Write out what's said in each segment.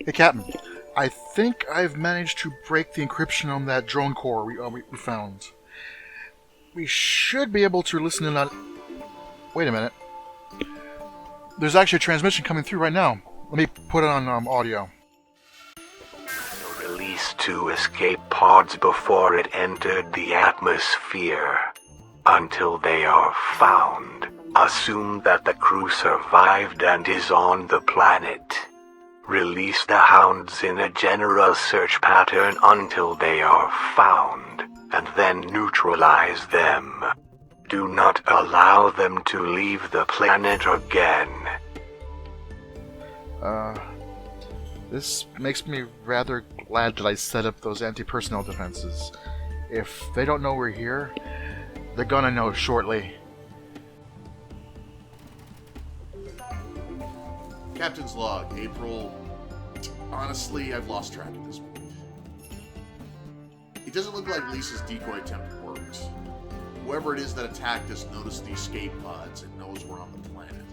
Hey, Captain. I think I've managed to break the encryption on that drone core we found. We should be able to listen in on. Wait a minute. There's actually a transmission coming through right now. Let me put it on audio. Release 2 escape pods before it entered the atmosphere. Until they are found, assume that the crew survived and is on the planet. Release the hounds in a general search pattern until they are found, and then neutralize them. Do not allow them to leave the planet again. This makes me rather glad that I set up those anti-personnel defenses. If they don't know we're here, they're gonna know shortly. Captain's log, April. Honestly, I've lost track at this point. It doesn't look like Lisa's decoy attempt worked. Whoever it is that attacked us noticed the escape pods and knows we're on the planet.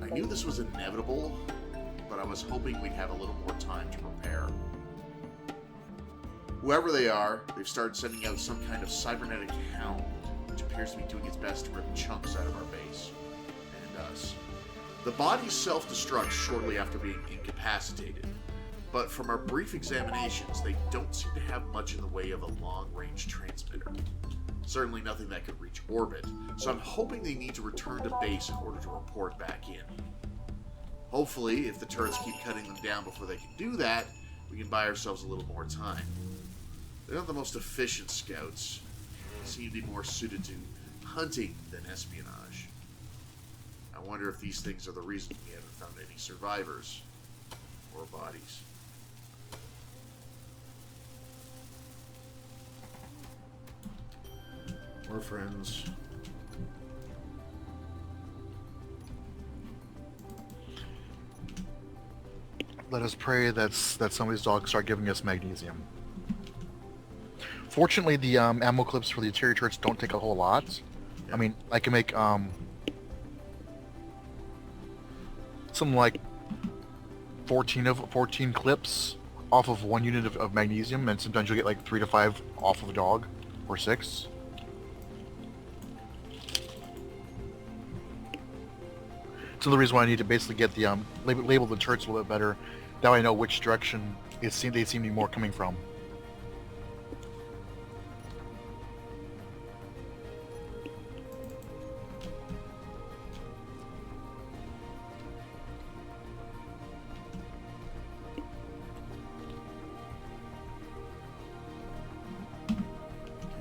I knew this was inevitable, but I was hoping we'd have a little more time to prepare. Whoever they are, they've started sending out some kind of cybernetic hound, which appears to be doing its best to rip chunks out of our base. And us. The bodies self-destruct shortly after being incapacitated, but from our brief examinations, they don't seem to have much in the way of a long-range transmitter. Certainly nothing that could reach orbit, so I'm hoping they need to return to base in order to report back in. Hopefully, if the turrets keep cutting them down before they can do that, we can buy ourselves a little more time. They're not the most efficient scouts. They seem to be more suited to hunting than espionage. I wonder if these things are the reason we haven't found any survivors or bodies. We're friends. Let us pray that some of these dogs start giving us magnesium. Fortunately, the ammo clips for the interior turrets don't take a whole lot. Yeah. I mean, I can make something like 14 clips off of 1 unit of magnesium, and sometimes you'll get like 3 to 5 off of a dog, or 6. So the reason why I need to basically get the label the turrets a little bit better. That way I know which direction they seem to be more coming from.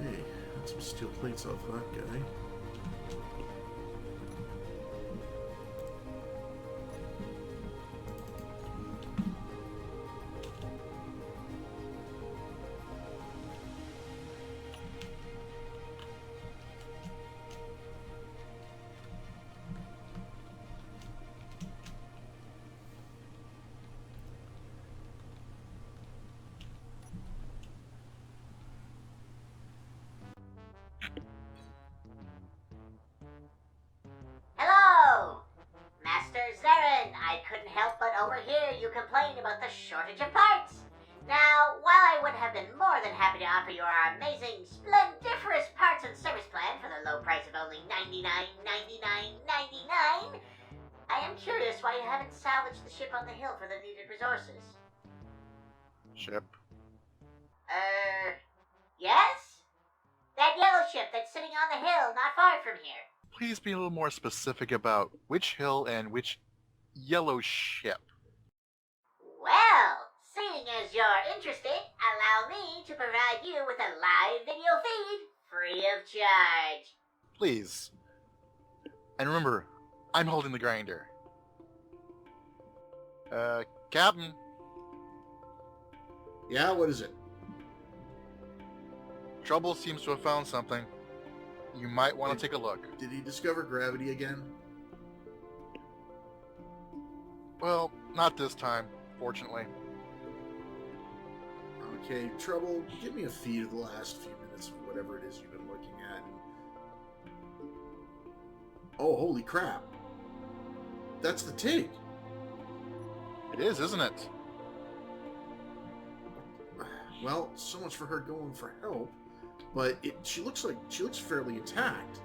Hey, got some steel plates off that guy. Hello! Master Zarin, I couldn't help but overhear you complain about the shortage of parts. Now, while I would have been more than happy to offer you our amazing, splendiferous parts and service plan for the low price of only $99.99, I am curious why you haven't salvaged the ship on the hill for the needed resources. Ship. Yes? That yellow ship that's sitting on the hill not far from here. Please be a little more specific about which hill and which yellow ship. Well, seeing as you're interested, allow me to provide you with a live video feed free of charge. Please. And remember, I'm holding the grinder. Captain? Yeah, what is it? Trouble seems to have found something. You might want to take a look. Did he discover gravity again? Well, not this time, fortunately. Okay, Trouble, give me a feed of the last few minutes of whatever it is you've been looking at. Oh, holy crap. That's the Tig. It is, isn't it? Well, so much for her going for help, but she looks fairly intact.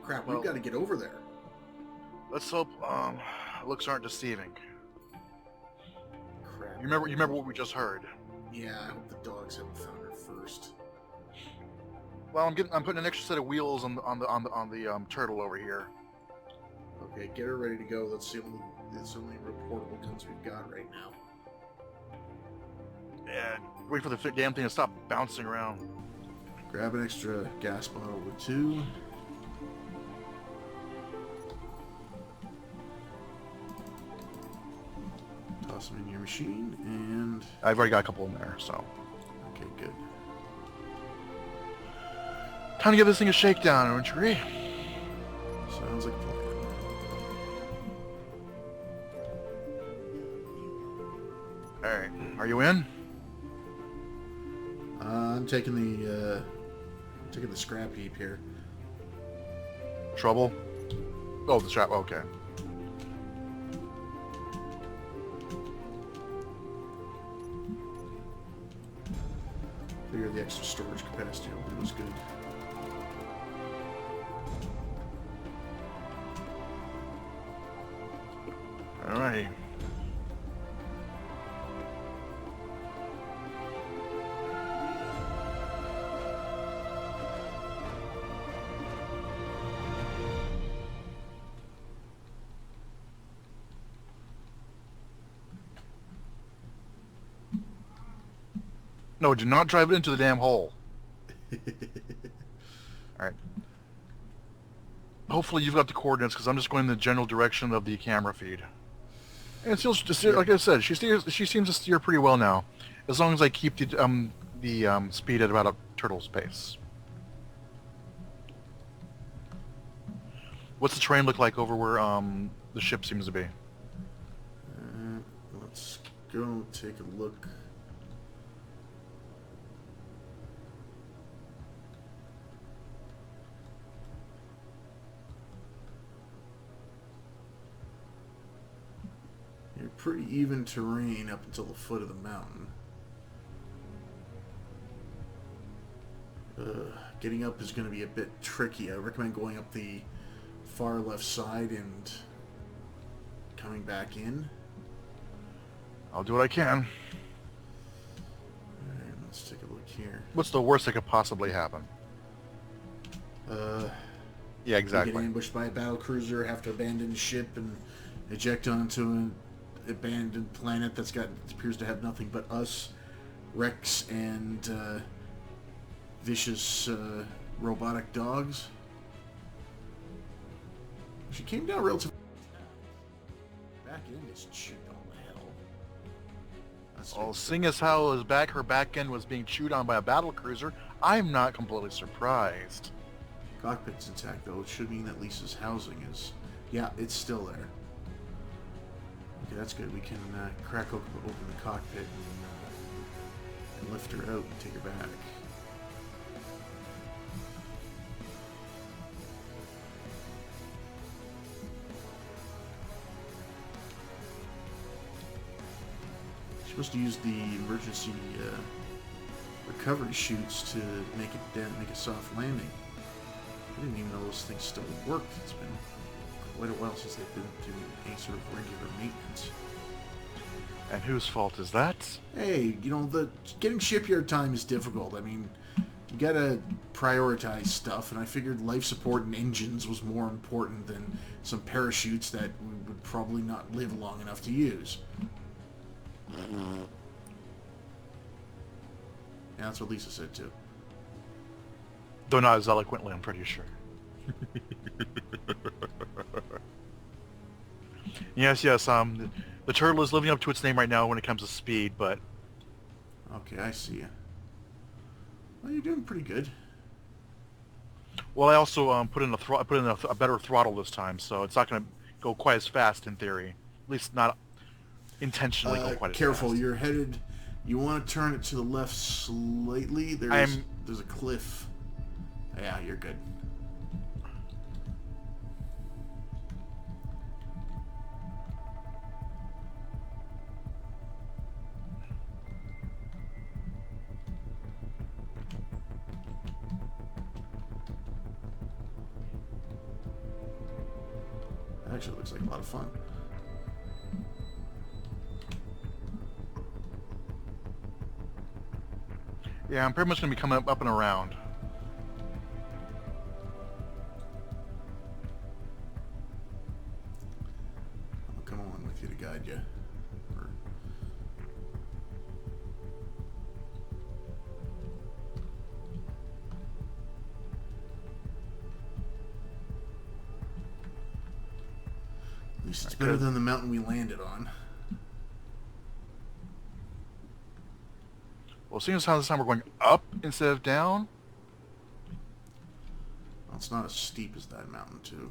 Crap, Well, we've got to get over there. Let's hope looks aren't deceiving. Crap. You remember what we just heard? Yeah, I hope the dogs haven't found her first. Well, I'm putting an extra set of wheels on the turtle over here. Okay, get her ready to go. That's the only reportable guns we've got right now. And wait for the damn thing to stop bouncing around. Grab an extra gas bottle with 2. Toss them in your machine, and... I've already got a couple in there, so. Okay, good. Time to give this thing a shakedown, don't you agree? Sounds like a plan. Alright, are you in? I'm taking the scrap heap here. Trouble? Oh, the strap, okay. Figure the extra storage capacity was good. Alrighty. No, do not drive it into the damn hole. Alright. Hopefully you've got the coordinates, because I'm just going in the general direction of the camera feed. And it seems to steer, like I said, she seems to steer pretty well now, as long as I keep the speed at about a turtle's pace. What's the terrain look like over where the ship seems to be? Let's go take a look. Pretty even terrain up until the foot of the mountain. Getting up is going to be a bit tricky. I recommend going up the far left side and coming back in. I'll do what I can. Alright, let's take a look here. What's the worst that could possibly happen? Yeah, exactly. Get ambushed by a battle cruiser, have to abandon the ship and eject onto an abandoned planet appears to have nothing but us, Rex, and vicious robotic dogs. She came down relatively back end is chewed all the hell. Well, seeing as how her back end was being chewed on by a battle cruiser, I'm not completely surprised. Cockpit's intact though. It should mean that Lisa's housing is. Yeah, it's still there. Okay, that's good. We can crack open the cockpit and lift her out and take her back. Supposed to use the emergency recovery chutes to make a soft landing. I didn't even know those things still worked. It's been quite a while since they've been doing any sort of regular maintenance. And whose fault is that? Hey, the getting shipyard time is difficult. I mean, you gotta prioritize stuff, and I figured life support and engines was more important than some parachutes that we would probably not live long enough to use. Yeah, that's what Lisa said too. Though not as eloquently, I'm pretty sure. Yes, the turtle is living up to its name right now when it comes to speed, but... Okay, I see you. Well, you're doing pretty good. Well, I also put in a better throttle this time, so it's not going to go quite as fast in theory. At least not intentionally go quite as fast. Careful, you're headed... You want to turn it to the left slightly. There's a cliff. Yeah, you're good. Actually, looks like a lot of fun. Yeah, I'm pretty much going to be coming up and around. I'll come along with you to guide you. At least it's better than the mountain we landed on. Well, seeing as how this time we're going up instead of down. Well, it's not as steep as that mountain, too.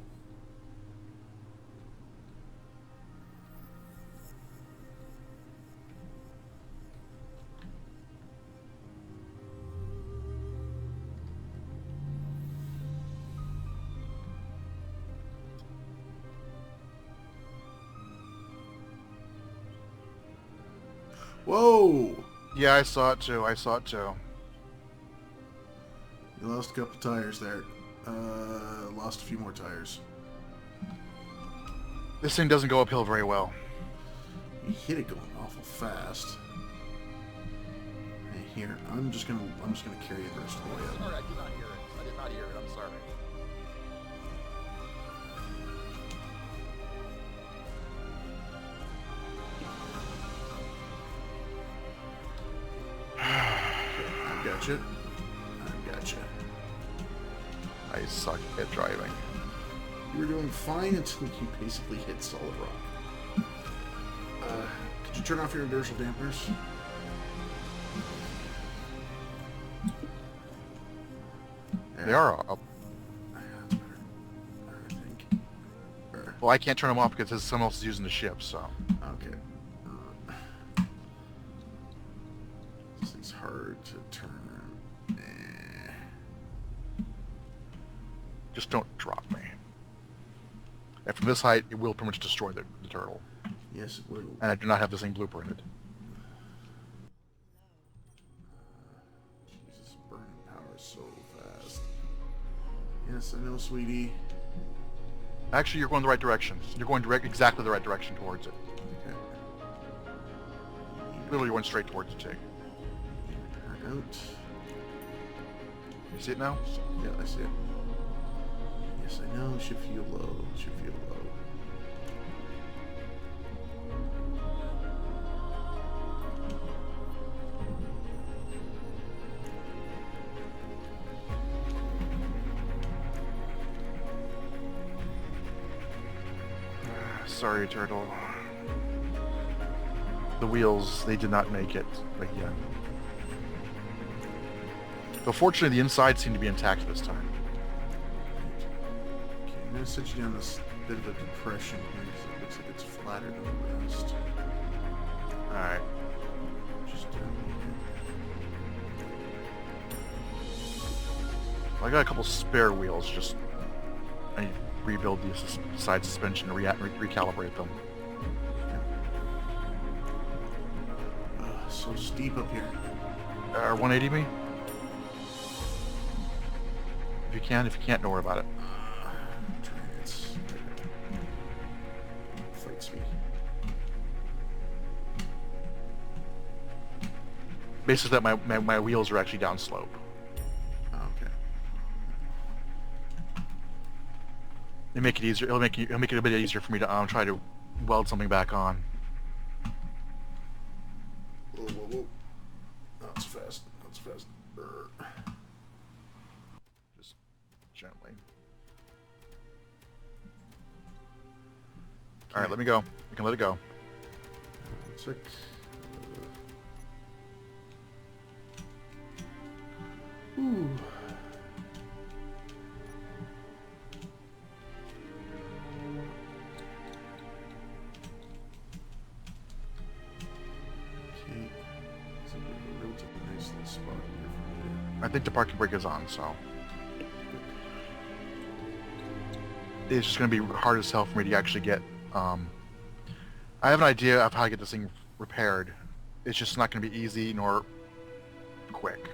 Whoa! Yeah, I saw it too. I saw it too. You lost a couple tires there. Lost a few more tires. This thing doesn't go uphill very well. You hit it going awful fast. Hey, here, I'm just gonna carry it the rest of the way up. Sorry, I did not hear it. I did not hear it. I'm sorry. I've got you. I've got you. I suck at driving. You were doing fine until you basically hit solid rock. Could you turn off your inertial dampeners? They are up. That's better. I think. Well, I can't turn them off because someone else is using the ship, so. Okay. This thing's hard to turn. Just don't drop me. And from this height, it will pretty much destroy the turtle. Yes, it will. And I do not have this thing blueprinted. Jesus, burning power is so fast. Yes, I know, sweetie. Actually, you're going the right direction. You're going exactly the right direction towards it. Okay. Literally, you're going straight towards the TIG. Her out. You see it now? Yeah, I see it. Yes, I know. Should feel low. Should feel low. Sorry, turtle. The wheels, they did not make it, but yeah. But fortunately, the inside seemed to be intact this time. Okay, I'm gonna set you down this bit of a depression here because it looks like it's flatter than the rest. Alright. Just down I got a couple spare wheels, just... I need to rebuild the side suspension and recalibrate them. here. So steep up here. 180 me? If you can. If you can't, don't worry about it. I'm trying. It's fights me. Basically, that my wheels are actually down slope. Okay. They make it easier. It'll make it a bit easier for me to try to weld something back on. Whoa, whoa, whoa. That's fast. That's fast. Just gently. All right, let me go. You can let it go. 1 sec. Ooh. Okay. So we have a relatively nice little spot here for me I think the parking brake is on, so it's just going to be hard as hell for me to actually get. I have an idea of how to get this thing repaired. It's just not going to be easy nor quick.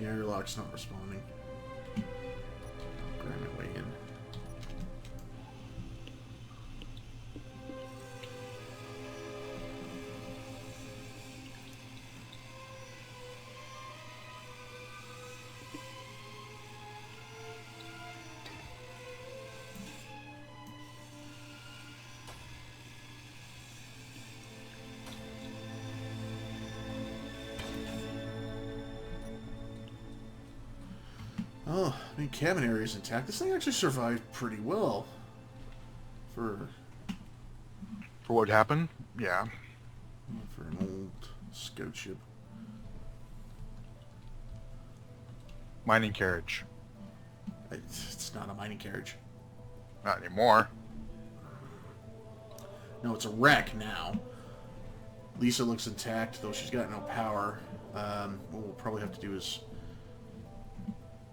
The airlock's not responding. Grind my way in. Oh, I mean, cabin area's intact. This thing actually survived pretty well. For what happened? Yeah. an old scout ship. Mining carriage. It's not a mining carriage. Not anymore. No, it's a wreck now. Lisa looks intact, though she's got no power. What we'll probably have to do is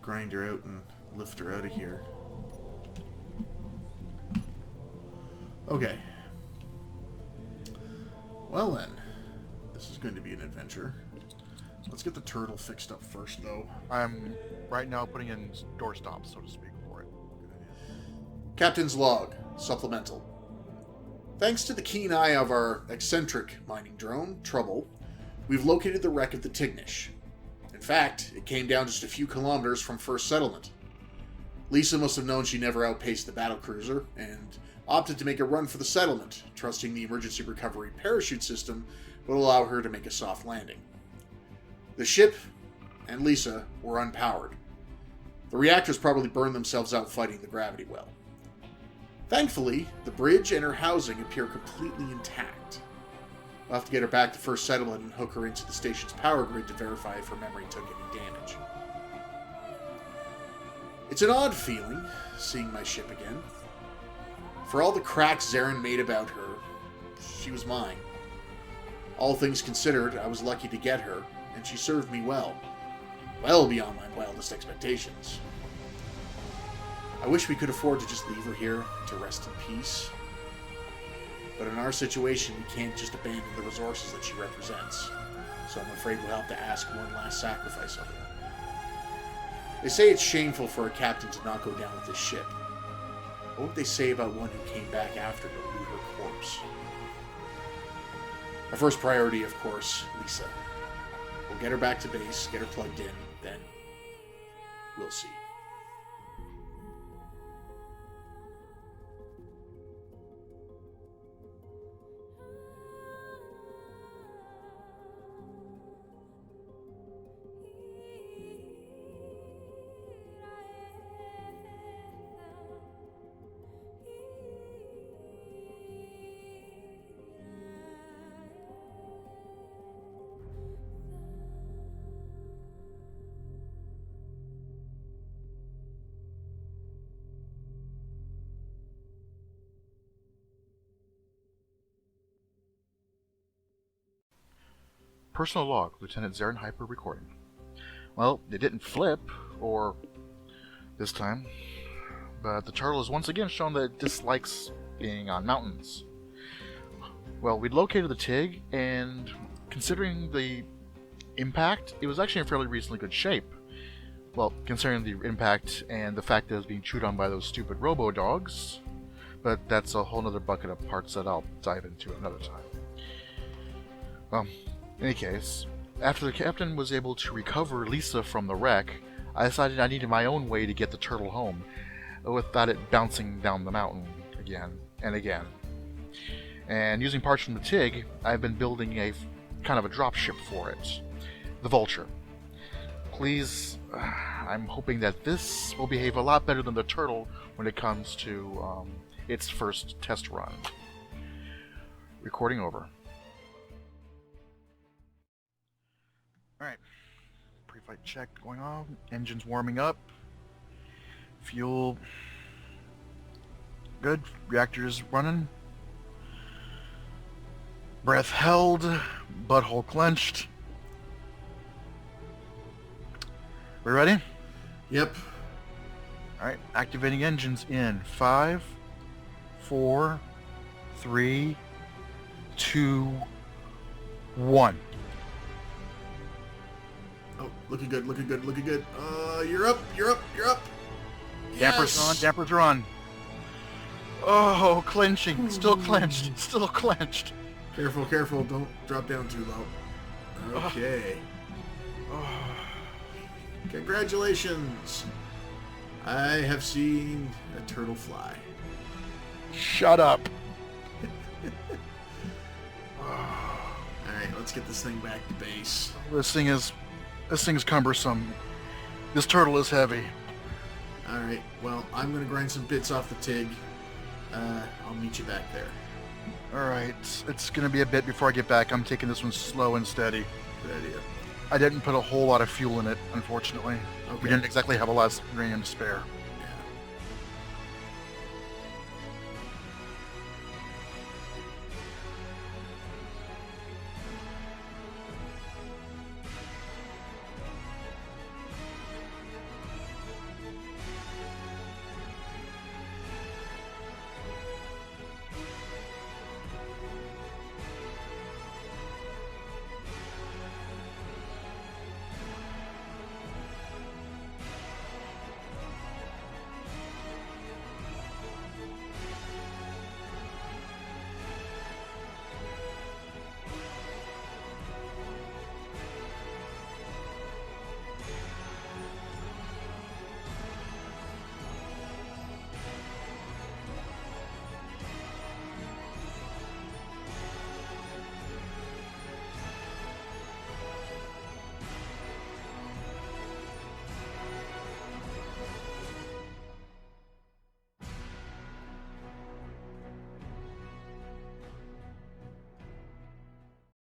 grind her out and lift her out of here. Okay. Well then, this is going to be an adventure. Let's get the turtle fixed up first, though. I'm right now putting in door stops, so to speak, for it. Captain's log, supplemental. Thanks to the keen eye of our eccentric mining drone, Trouble, we've located the wreck of the Tignish. In fact, it came down just a few kilometers from first settlement. Lisa must have known she never outpaced the battlecruiser, and opted to make a run for the settlement, trusting the emergency recovery parachute system would allow her to make a soft landing. The ship and Lisa were unpowered. The reactors probably burned themselves out fighting the gravity well. Thankfully, the bridge and her housing appear completely intact. We'll have to get her back to first settlement and hook her into the station's power grid to verify if her memory took any damage. It's an odd feeling, seeing my ship again. For all the cracks Zarin made about her, she was mine. All things considered, I was lucky to get her, and she served me well. Well beyond my wildest expectations. I wish we could afford to just leave her here to rest in peace. But in our situation, we can't just abandon the resources that she represents. So I'm afraid we'll have to ask one last sacrifice of her. They say it's shameful for a captain to not go down with his ship. What would they say about one who came back after to loot her corpse? Our first priority, of course, Lisa. We'll get her back to base, get her plugged in, then we'll see. Personal log, Lieutenant Zarin Hyper recording. Well, it didn't flip, or this time, but the turtle has once again shown that it dislikes being on mountains. Well, we'd located the TIG, and considering the impact, it was actually in fairly reasonably good shape. Well, considering the impact and the fact that it was being chewed on by those stupid robo-dogs, but that's a whole other bucket of parts that I'll dive into another time. Well, in any case, after the captain was able to recover Lisa from the wreck, I decided I needed my own way to get the turtle home, without it bouncing down the mountain again and again. And using parts from the TIG, I've been building a kind of a dropship for it, the Vulture. Please, I'm hoping that this will behave a lot better than the turtle when it comes to its first test run. Recording over. Alright, pre-flight check going on, engines warming up, fuel good, reactors running, breath held, butthole clenched. We ready? Yep. Alright, activating engines in 5, 4, 3, 2, 1. Oh, Looking good, looking good, looking good. You're up, you're up, you're up. Dampers on, dampers are on. Oh, clenching. Still clenched. Still clenched. Careful, careful. Don't drop down too low. Okay. Congratulations. I have seen a turtle fly. Shut up. Alright, let's get this thing back to base. This thing's cumbersome. This turtle is heavy. Alright, well, I'm going to grind some bits off the TIG. I'll meet you back there. Alright, it's gonna be a bit before I get back. I'm taking this one slow and steady. Good idea. I didn't put a whole lot of fuel in it, unfortunately. Okay. We didn't exactly have a lot of uranium to spare.